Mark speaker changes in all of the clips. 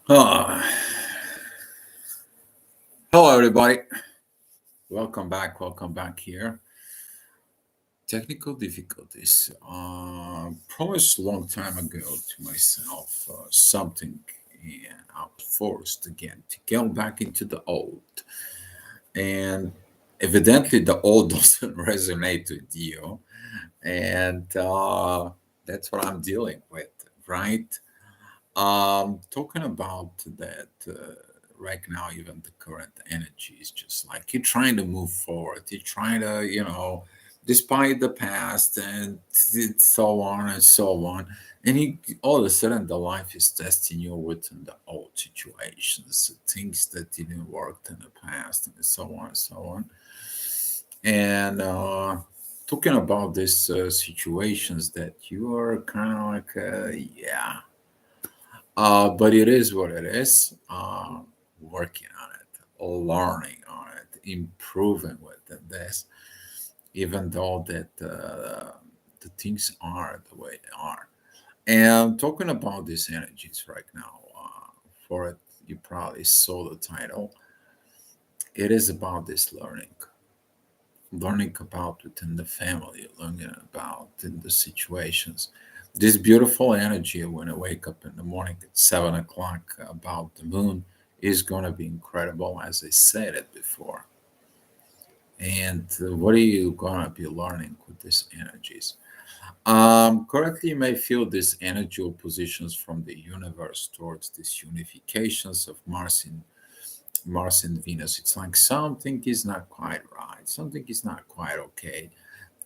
Speaker 1: Ah, hello, everybody. Welcome back here. Technical difficulties. Promised a long time ago to myself something, and I was forced again to go back into the old. And evidently, the old doesn't resonate with you. And that's what I'm dealing with, right? Talking about that right now, even the current energy is just like you're trying to move forward. You're trying to, despite the past and so on and so on. And all of a sudden, the life is testing you within the old situations, things that didn't work in the past, and so on and so on. And talking about these situations that you are kind of like, yeah, but it is what it is. Working on it, learning on it, improving with this, even though that the things are the way they are. And talking about these energies right now, for it, you probably saw the title. It is about this learning about within the family, learning about in the situations. This beautiful energy when I wake up in the morning at 7 o'clock about the moon is going to be incredible, as I said it before. And what are you going to be learning with these energies? Currently, you may feel these energy oppositions from the universe towards these unifications of Mars and Venus. It's like something is not quite right, something is not quite okay.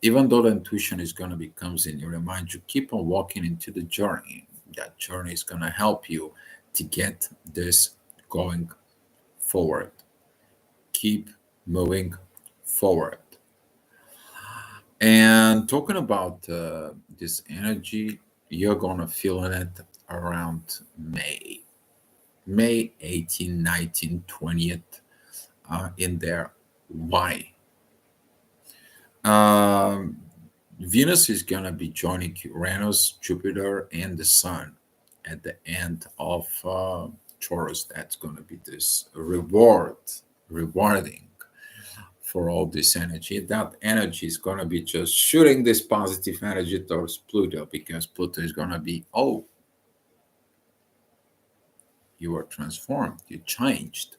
Speaker 1: Even though the intuition is going to be comes in, you remind you keep on walking into the journey. That journey is going to help you to get this going forward. Keep moving forward. And talking about this energy, you're going to feel it around May. May 18, 19, 20th in there. Why? Um, Venus is going to be joining Uranus, Jupiter, and the Sun at the end of Taurus. That's going to be this rewarding for all this energy. That energy is going to be just shooting this positive energy towards Pluto because Pluto is going to be, oh, you were transformed, you changed,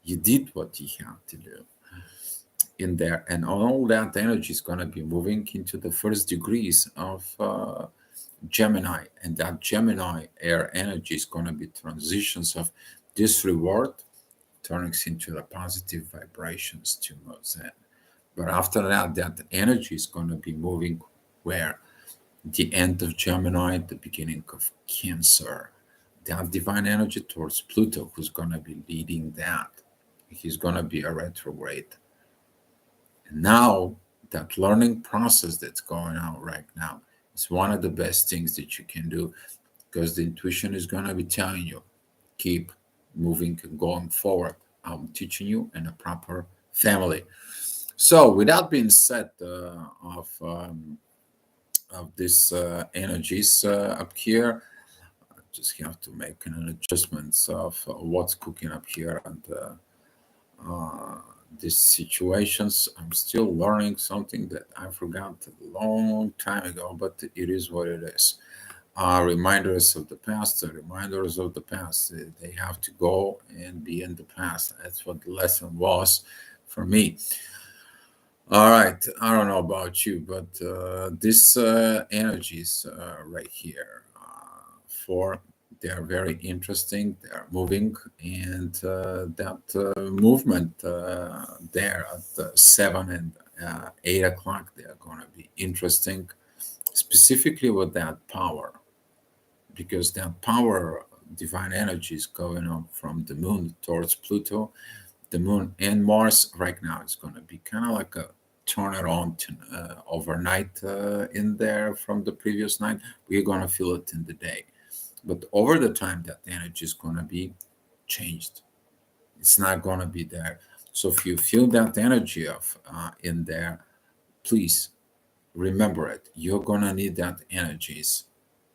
Speaker 1: you did what you had to do in there, and all that energy is going to be moving into the first degrees of Gemini, and that Gemini air energy is going to be transitions of this reward turning into the positive vibrations to Mozart. But after that, that energy is going to be moving where the end of Gemini, the beginning of Cancer, that divine energy towards Pluto, who's going to be leading that. He's going to be a retrograde. And now, that learning process that's going on right now is one of the best things that you can do because the intuition is going to be telling you keep moving and going forward. I'm teaching you in a proper family. So, with that being said, of these energies up here, I just have to make an adjustment of what's cooking up here and these situations. I'm still learning something that I forgot a long time ago, but it is what it is. Reminders of the past, reminders of the past. They have to go and be in the past. That's what the lesson was for me. All right, I don't know about you, but this energies right here, for they are very interesting. They are moving, and that movement there at 7 and 8 o'clock, they are going to be interesting, specifically with that power, because that power, divine energy, is going on from the moon towards Pluto. The moon and Mars right now is going to be kind of like a turn it on to, overnight in there from the previous night. We're going to feel it in the day. But over the time, that energy is going to be changed. It's not going to be there. So if you feel that energy of in there, please remember it. You're going to need that energies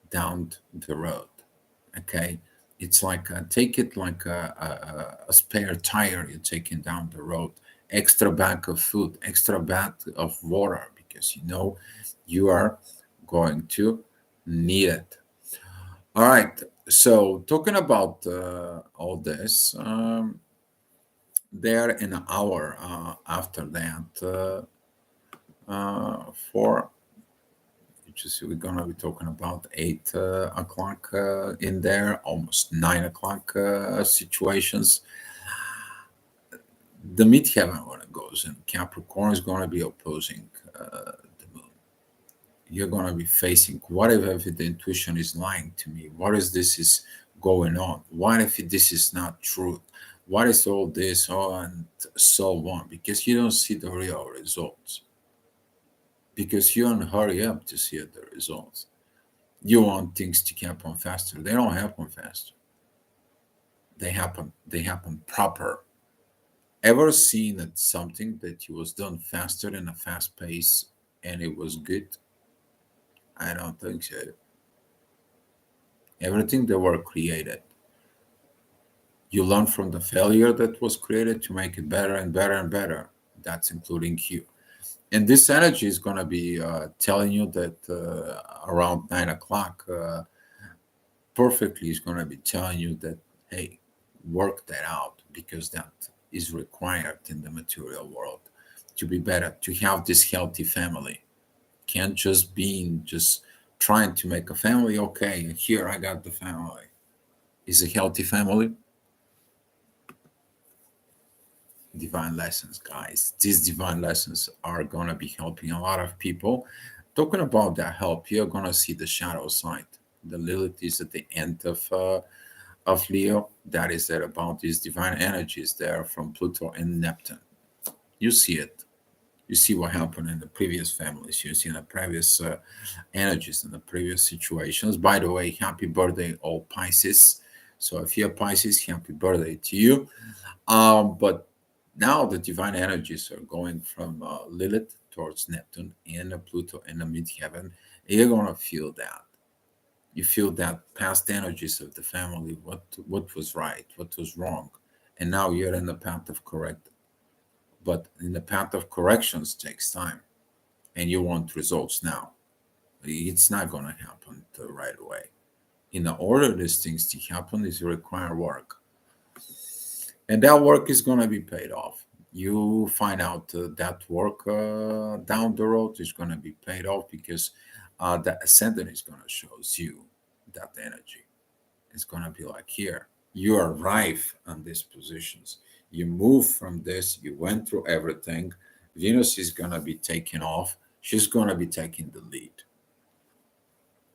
Speaker 1: down the road. Okay. It's like take it like a spare tire you're taking down the road, extra bag of food, extra bag of water, because you know you are going to need it. All right. So talking about all this, there in an hour after that, for which is we're gonna be talking about 8 o'clock in there, almost 9 o'clock situations. The midheaven when it goes in Capricorn is gonna be opposing the moon. You're gonna be facing what if the intuition is lying to me? What is this is going on? What if this is not true? What is all this? Oh, and so on, because you don't see the real results. Because you don't hurry up to see the results. You want things to happen faster. They don't happen faster. They happen proper. Ever seen that something that was done faster in a fast pace and it was good? I don't think so. Everything that were created, you learn from the failure that was created to make it better and better and better. That's including you. And this energy is going to be telling you that around 9 o'clock, perfectly is going to be telling you that, hey, work that out, because that is required in the material world to be better, to have this healthy family. Can't just be just trying to make a family. Okay, here I got the family. Is a healthy family? Divine lessons, guys. These divine lessons are gonna be helping a lot of people. Talking about that help, you're gonna see the shadow side. The Lilith is at the end of Leo. That is there about these divine energies there from Pluto and Neptune. You see it. You see what happened in the previous families. You see the previous energies in the previous situations. By the way, happy birthday, all Pisces. So if you're Pisces, happy birthday to you. But now the divine energies are going from Lilith towards Neptune and Pluto in the midheaven. You're gonna feel that. You feel that past energies of the family, what was right, what was wrong, and now you're in the path of correct. But in the path of corrections takes time, and you want results now. It's not gonna happen right away. In order these things to happen, is require work, and that work is going to be paid off. You find out that work down the road is going to be paid off, because the ascendant is going to show you that energy. It's going to be like, here you arrive on these positions, you move from this, you went through everything. Venus is going to be taking off, she's going to be taking the lead.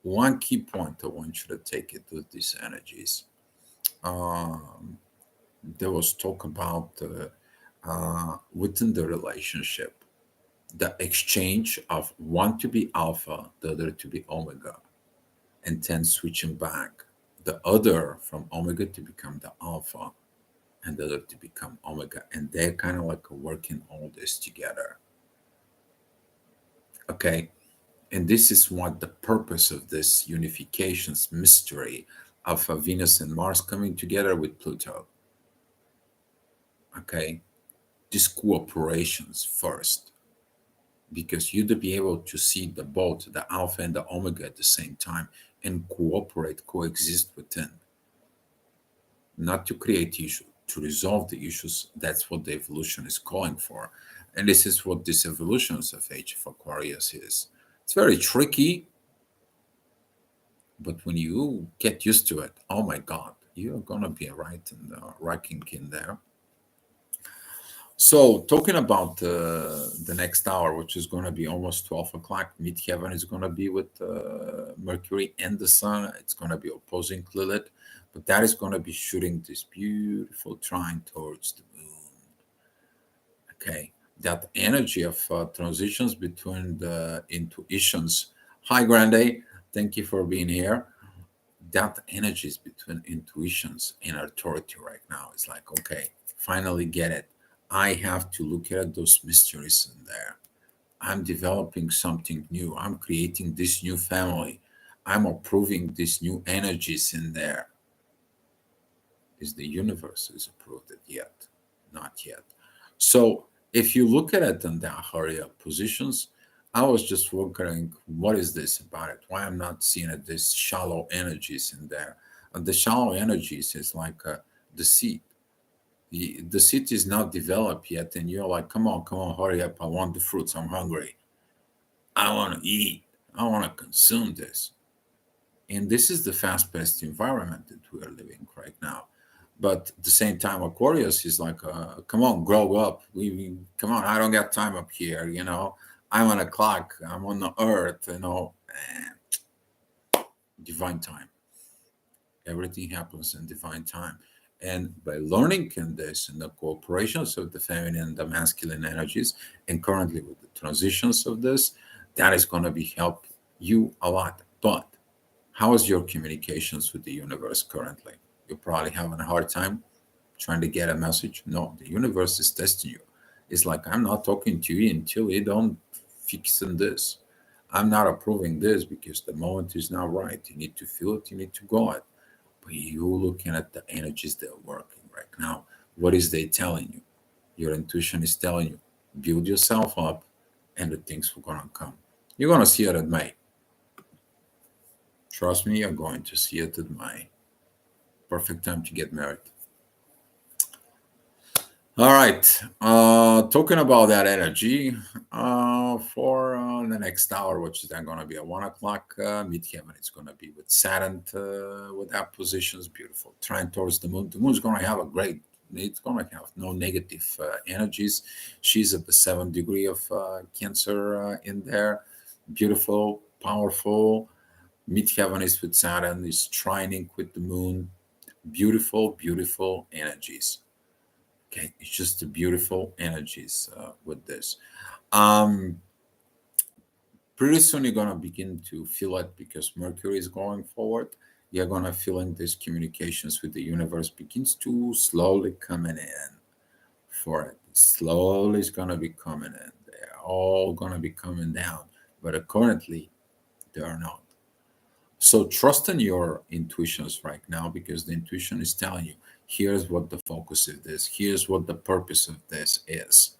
Speaker 1: One key point I want you to take it with these energies. um, there was talk about within the relationship, the exchange of one to be alpha, the other to be omega, and then switching back, the other from omega to become the alpha, and the other to become omega, and they're kind of like working all this together. Okay, and this is what the purpose of this unifications mystery of Venus and Mars coming together with Pluto. Okay, these cooperations first, because you to be able to see the both the alpha and the omega at the same time and cooperate, coexist within, not to create issues, to resolve the issues. That's what the evolution is calling for, and this is what this evolutions of age of Aquarius is. It's very tricky, but when you get used to it, oh my god, you're gonna be right in the rocking in there. So, talking about the next hour, which is going to be almost 12 o'clock, midheaven is going to be with Mercury and the Sun. It's going to be opposing Lilith, but that is going to be shooting this beautiful trine towards the moon. Okay, that energy of transitions between the intuitions. Hi, Grande. Thank you for being here. That energy is between intuitions and authority right now. It's like, okay, finally get it. I have to look at those mysteries in there. I'm developing something new. I'm creating this new family. I'm approving these new energies in there. is the universe has approved it yet, not yet. So if you look at it in the hurry-up positions, I was just wondering what is this about it? Why I'm not seeing it? This shallow energies in there. And the shallow energies is like the seed. The seed is not developed yet, and you're like, come on, hurry up! I want the fruits. I'm hungry. I want to eat. I want to consume this. And this is the fast-paced environment that we are living right now. But at the same time, Aquarius is like, come on, grow up. We come on. I don't got time up here. I'm on a clock. I'm on the earth. Divine time. Everything happens in divine time. And by learning in this and the cooperations of the feminine and the masculine energies, and currently with the transitions of this, that is going to be help you a lot. But how is your communications with the universe currently? You're probably having a hard time trying to get a message. No, the universe is testing you. It's like, I'm not talking to you until you don't fix in this. I'm not approving this because the moment is not right. You need to feel it, you need to go it. But you looking at the energies that are working right now. What is they telling you? Your intuition is telling you, build yourself up and the things are gonna come. You're gonna see it at May. Trust me, you're going to see it at May. Perfect time to get married. All right. Talking about that energy, for the next hour, which is then going to be at 1 o'clock midheaven, it's going to be with Saturn with that positions, beautiful, trying towards the moon. The moon's going to have a great. It's going to have no negative energies. She's at the 7th degree of Cancer in there. Beautiful, powerful. Midheaven is with Saturn. Is trining with the moon. Beautiful, beautiful energies. Okay, it's just the beautiful energies with this. Um, Pretty soon you're gonna begin to feel it because Mercury is going forward. You're gonna feeling these communications with the universe begins to slowly coming in for it. Slowly it's gonna be coming in. They're all gonna be coming down, but currently they are not. So trust in your intuitions right now because the intuition is telling you, here's what the focus of this, here's what the purpose of this is.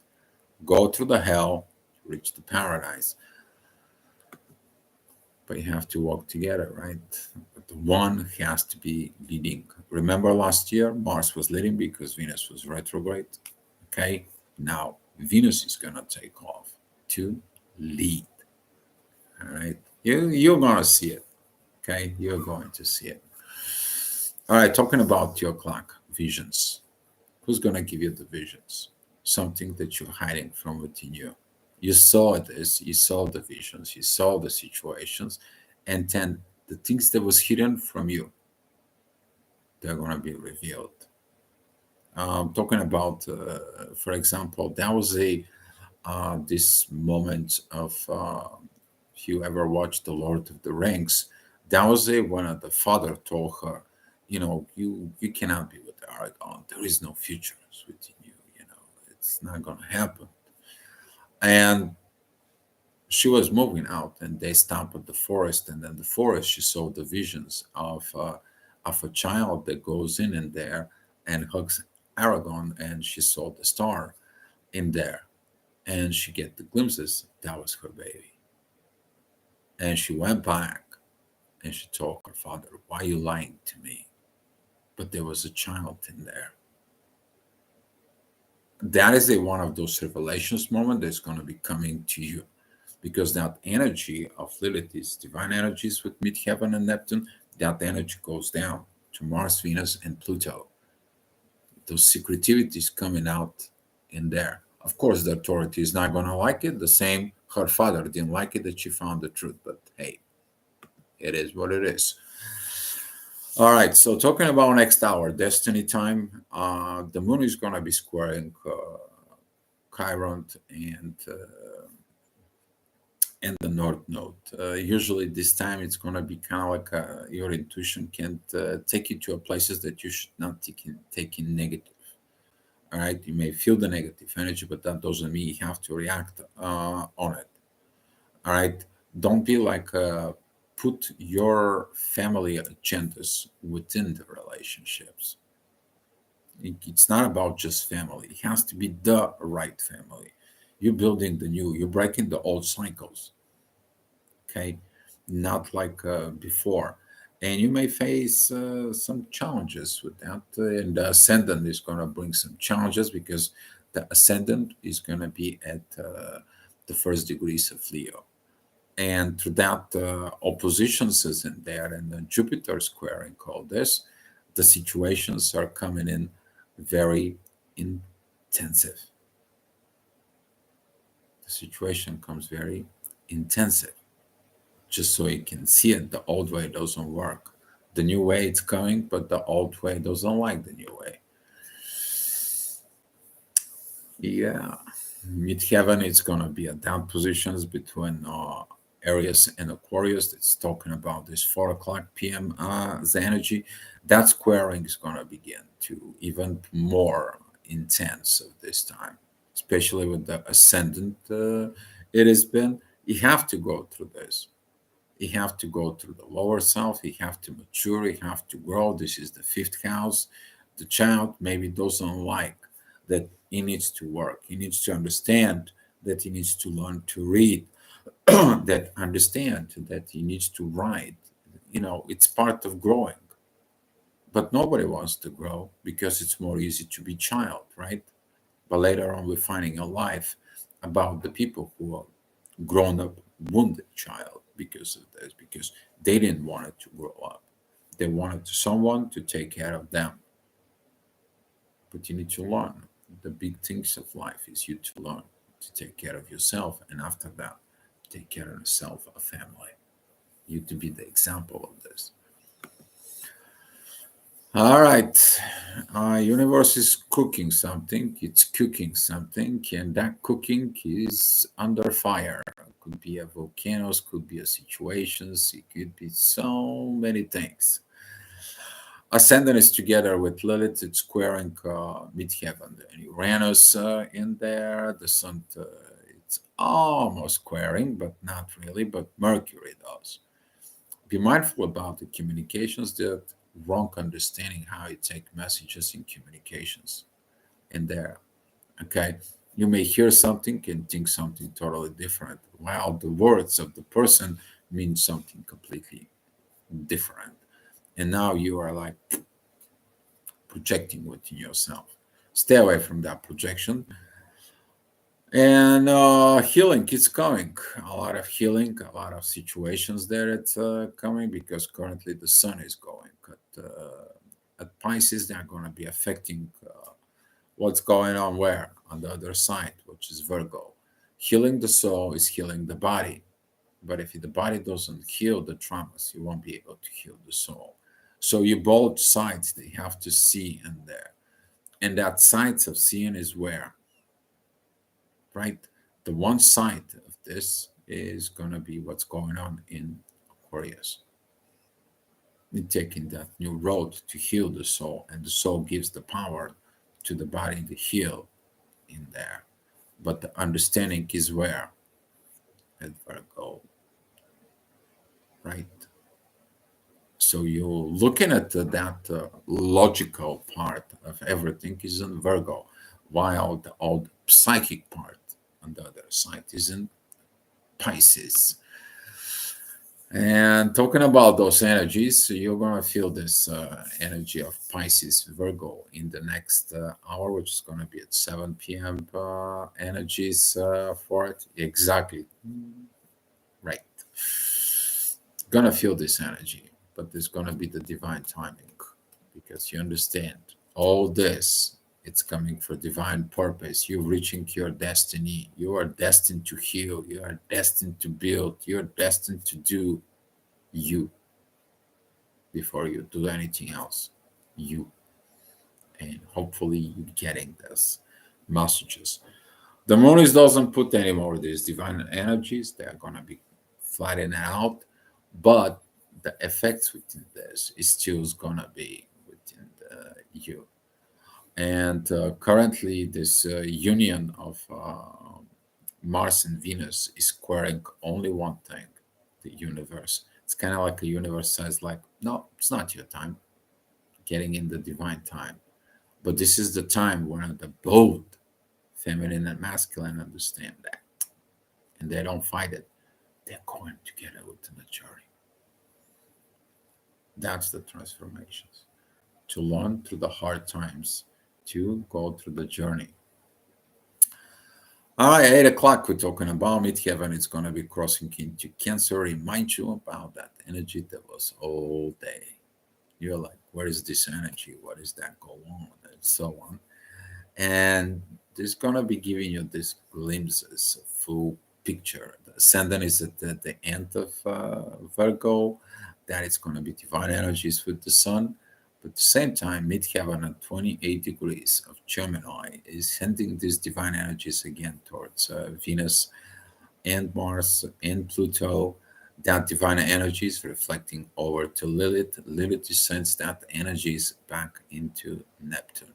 Speaker 1: Go through the hell, reach the paradise. But you have to walk together, right? But the one has to be leading. Remember last year, Mars was leading because Venus was retrograde. Okay, now Venus is gonna take off to lead. All right, you're gonna see it. Okay, you're going to see it. All right, talking about your clock visions. Who's gonna give you the visions? Something that you're hiding from within you. You saw this, you saw the visions, you saw the situations, and then the things that was hidden from you, they're gonna be revealed. Talking about, for example, that was a this moment of if you ever watched The Lord of the Rings, that was a when the father told her, you cannot be with Aragorn. There is no future within you. It's not gonna happen. And she was moving out, and they stopped at the forest. And then the forest, she saw the visions of a child that goes in there and hugs Aragorn, and she saw the star in there, and she get the glimpses that was her baby. And she went back and she told her father, "Why are you lying to me?" But there was a child in there. That is one of those revelations moment that's going to be coming to you because that energy of Lilith is divine energies with midheaven and Neptune. That energy goes down to Mars, Venus, and Pluto. Those secretivities coming out in there. Of course, the authority is not going to like it. The same, her father didn't like it that she found the truth, but hey, it is what it is. All right, so talking about next hour, destiny time. The moon is going to be squaring Chiron and the North Node. Usually, this time it's going to be kind of like your intuition can't take you to places that you should not take in negative. All right, you may feel the negative energy, but that doesn't mean you have to react on it. All right, don't be like put your family agendas within the relationships. It's not about just family. It has to be the right family. You're building the new. You're breaking the old cycles. Okay, not like before. And you may face some challenges with that. And the ascendant is going to bring some challenges because the ascendant is going to be at the first degrees of Leo. And through that, oppositions is in there, and the Jupiter squaring all this, the situations are coming in very intensive. The situation comes very intensive, just so you can see it. The old way doesn't work. The new way it's coming, but the old way doesn't like the new way. Yeah, midheaven is gonna be at down positions between Aries and Aquarius. It's talking about this 4 o'clock p.m. The energy that squaring is gonna begin to even more intense of this time, especially with the ascendant. It has been. You have to go through this. You have to go through the lower self. You have to mature. You have to grow. This is the fifth house. The child maybe doesn't like that he needs to work. He needs to understand that he needs to learn to read, that understand that he needs to write. It's part of growing. But nobody wants to grow because it's more easy to be child, right? But later on, we're finding a life about the people who are grown up wounded child because of this, because they didn't want it to grow up. They wanted someone to take care of them. But you need to learn. The big things of life is you to learn to take care of yourself, and after that, take care of yourself, a family. You to be the example of this. All right. Universe is cooking something. It's cooking something, and that cooking is under fire. Could be a volcanoes, could be a situations. It could be so many things. Ascendant is together with Lilith. It's squaring midheaven and Uranus in there. The Sun, it's almost squaring, but not really. But Mercury does. Be mindful about the communications, the wrong understanding how you take messages in communications in there. Okay, you may hear something and think something totally different, while the words of the person mean something completely different. And now you are like projecting within yourself. Stay away from that projection. And healing is coming. A lot of healing, a lot of situations there. It's coming because currently the sun is going at Pisces. They're going to be affecting what's going on where on the other side, which is Virgo. Healing the soul is healing the body, but if the body doesn't heal the traumas, you won't be able to heal the soul. So you both sides they have to see in there, and that sides of seeing is where, right? The one side of this is going to be what's going on in Aquarius. You're taking that new road to heal the soul, and the soul gives the power to the body to heal in there. But the understanding is where at Virgo, right? So you're looking at that logical part of everything is in Virgo, while the old psychic part on the other side is in Pisces. And talking about those energies, you're going to feel this energy of Pisces Virgo in the next hour, which is going to be at 7 p.m. Energies for it. Exactly. Right. Gonna feel this energy, but there's gonna be the divine timing because you understand all this. It's coming for divine purpose. You're reaching your destiny. You are destined to heal. You are destined to build. You're destined to do you before you do anything else. You. And hopefully you're getting this messages. The moon is doesn't put any more of these divine energies. They are gonna be flattened out, but the effects within this is still gonna be within you. And currently, this union of Mars and Venus is squaring only one thing: the universe. It's kind of like a universe says, like, no, it's not your time. Getting in the divine time. But this is the time when the both feminine and masculine understand that, and they don't fight it. They're going together within the journey. That's the transformations. To learn through the hard times, to go through the journey. All right, 8 o'clock, we're talking about midheaven. It's going to be crossing into Cancer. Remind you about that energy that was all day. You're like, where is this energy? What is that go on? And so on. And there's going to be giving you these glimpses, a full picture. The ascendant is at the end of Virgo. That is going to be divine energies with the sun. But at the same time, midheaven at 28 degrees of Gemini is sending these divine energies again towards Venus and Mars and Pluto. That divine energy is reflecting over to Lilith. Lilith sends that energies back into Neptune.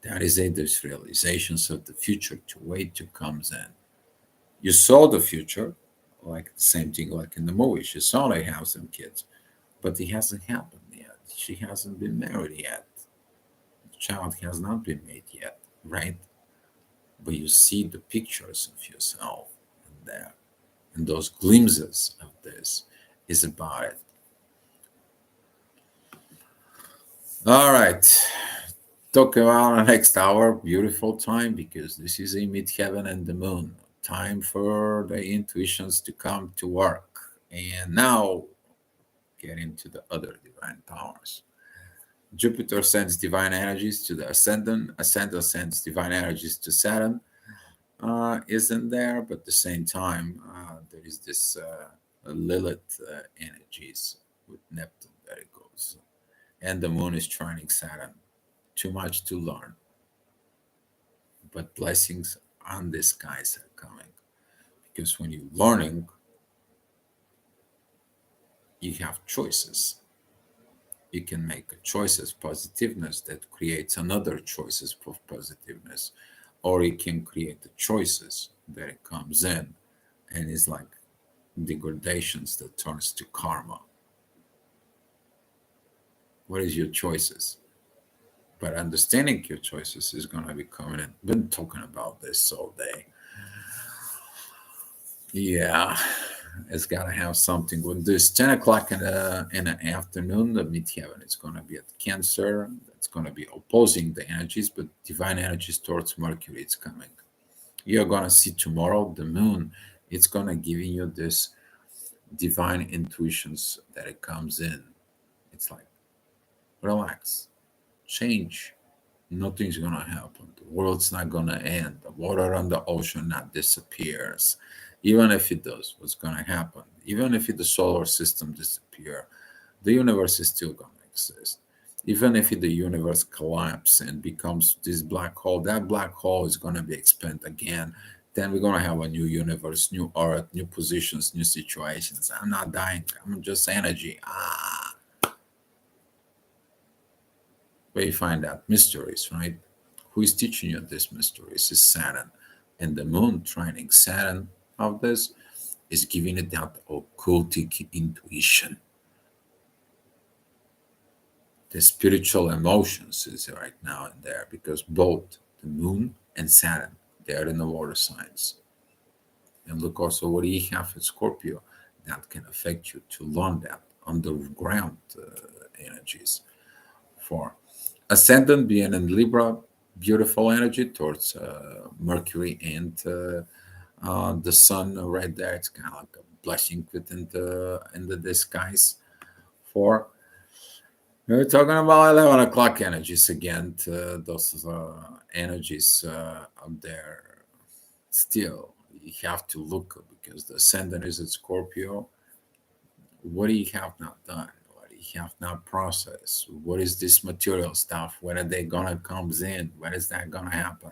Speaker 1: That is a realizations of the future to wait to comes in. You saw the future, like the same thing like in the movies. You saw they have some kids, but it hasn't happened yet. She hasn't been married yet. The child has not been made yet, right? But you see the pictures of yourself in there. And those glimpses of this is about it. All right. Talk about the next hour. Beautiful time because this is a midheaven and the moon. Time for the intuitions to come to work. And now get into the other divine powers. Jupiter sends divine energies to the ascendant. Ascendant sends divine energies to Saturn. Isn't there? But at the same time, there is this Lilith energies with Neptune that it goes. And the moon is trining Saturn. Too much to learn. But blessings on the skies are coming. Because when you're learning, you have choices. You can make choices positiveness that creates another choices for positiveness, or you can create the choices that it comes in and is like degradations that turns to karma. What is your choices? But understanding your choices is going to be coming in. Been talking about this all day. Yeah, it's got to have something with this. 10 o'clock in the afternoon, the midheaven is going to be at Cancer. It's going to be opposing the energies, but divine energies towards Mercury, it's coming. You're going to see tomorrow the moon. It's going to give you this divine intuitions that it comes in. It's like, relax, change. Nothing's going to happen. The world's not going to end. The water on the ocean not disappears. Even if it does, what's going to happen? Even if the solar system disappear, the universe is still going to exist. Even if the universe collapses and becomes this black hole, that black hole is going to be expanded again. Then we're going to have a new universe, new earth, new positions, new situations. I'm not dying. I'm just energy. Where you find out mysteries, right? Who is teaching you these mysteries is Saturn. And the moon training Saturn of this is giving it that occultic intuition. The spiritual emotions is right now in there because both the moon and Saturn, they're in the water signs. And look also what you have in Scorpio that can affect you to learn that underground energies. For ascendant being in Libra, beautiful energy towards Mercury and the sun right there. It's kind of like a blessing within the disguise. For we're talking about 11 o'clock energies again. Those energies up there. Still, you have to look because the ascendant is at Scorpio. What do you have not done? What do you have not processed? What is this material stuff? When are they gonna comes in? When is that gonna happen?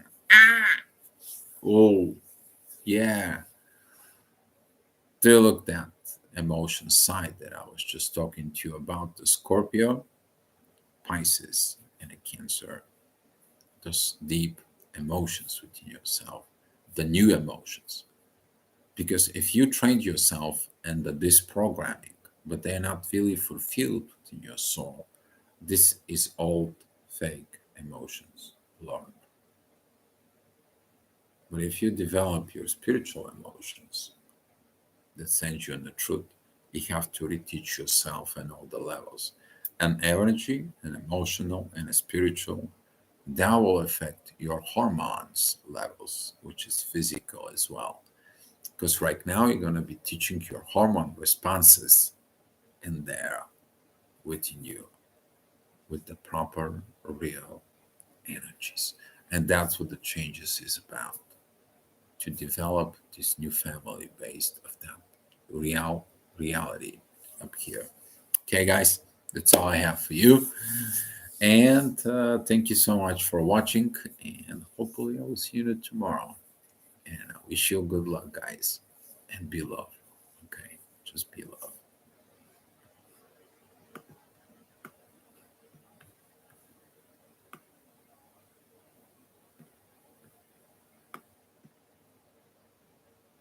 Speaker 1: Oh, yeah. They look that emotion side that I was just talking to you about the Scorpio, Pisces, and a Cancer. Those deep emotions within yourself, the new emotions. Because if you trained yourself in this programming, but they're not really fulfilled in your soul, this is old fake emotions learned. But if you develop your spiritual emotions that send you in the truth, you have to reteach yourself in all the levels. And energy, and emotional, and spiritual, that will affect your hormones levels, which is physical as well. Because right now you're going to be teaching your hormone responses in there within you with the proper real energies. And that's what the changes is about, to develop this new family based of that real reality up here. Okay, guys, that's all I have for you. And thank you so much for watching. And hopefully, I will see you tomorrow. And I wish you good luck, guys. And be loved. Okay, just be loved.